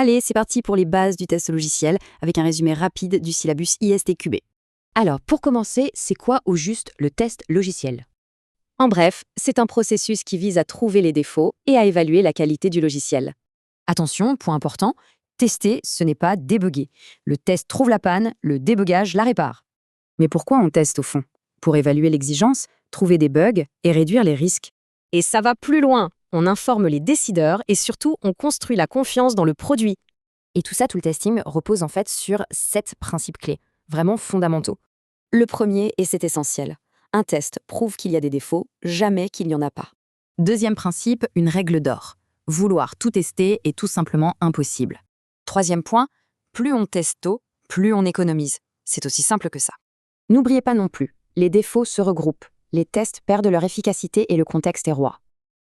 Allez, c'est parti pour les bases du test logiciel avec un résumé rapide du syllabus ISTQB. Alors, pour commencer, c'est quoi au juste le test logiciel? En bref, c'est un processus qui vise à trouver les défauts et à évaluer la qualité du logiciel. Attention, point important, tester, ce n'est pas débugger. Le test trouve la panne, le débugage la répare. Mais pourquoi on teste au fond? Pour évaluer l'exigence, trouver des bugs et réduire les risques. Et ça va plus loin. On informe les décideurs et surtout, on construit la confiance dans le produit. Et tout le testing repose en fait sur 7 principes clés, vraiment fondamentaux. Le premier, et c'est essentiel, un test prouve qu'il y a des défauts, jamais qu'il n'y en a pas. Deuxième principe, une règle d'or. Vouloir tout tester est tout simplement impossible. Troisième point, plus on teste tôt, plus on économise. C'est aussi simple que ça. N'oubliez pas non plus, les défauts se regroupent, les tests perdent leur efficacité et le contexte est roi.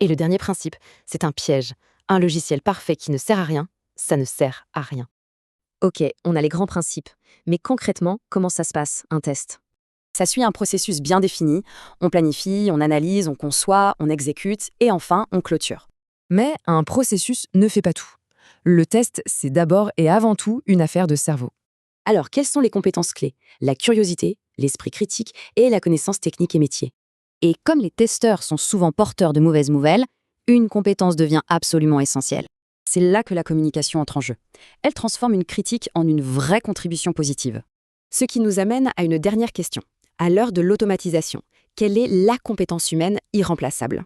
Et le dernier principe, c'est un piège. Un logiciel parfait qui ne sert à rien, ça ne sert à rien. Ok, on a les grands principes, mais concrètement, comment ça se passe, un test? Ça suit un processus bien défini, on planifie, on analyse, on conçoit, on exécute et enfin on clôture. Mais un processus ne fait pas tout. Le test, c'est d'abord et avant tout une affaire de cerveau. Alors, quelles sont les compétences clés? La curiosité, l'esprit critique et la connaissance technique et métier. Et comme les testeurs sont souvent porteurs de mauvaises nouvelles, une compétence devient absolument essentielle. C'est là que la communication entre en jeu. Elle transforme une critique en une vraie contribution positive. Ce qui nous amène à une dernière question. À l'heure de l'automatisation, quelle est la compétence humaine irremplaçable?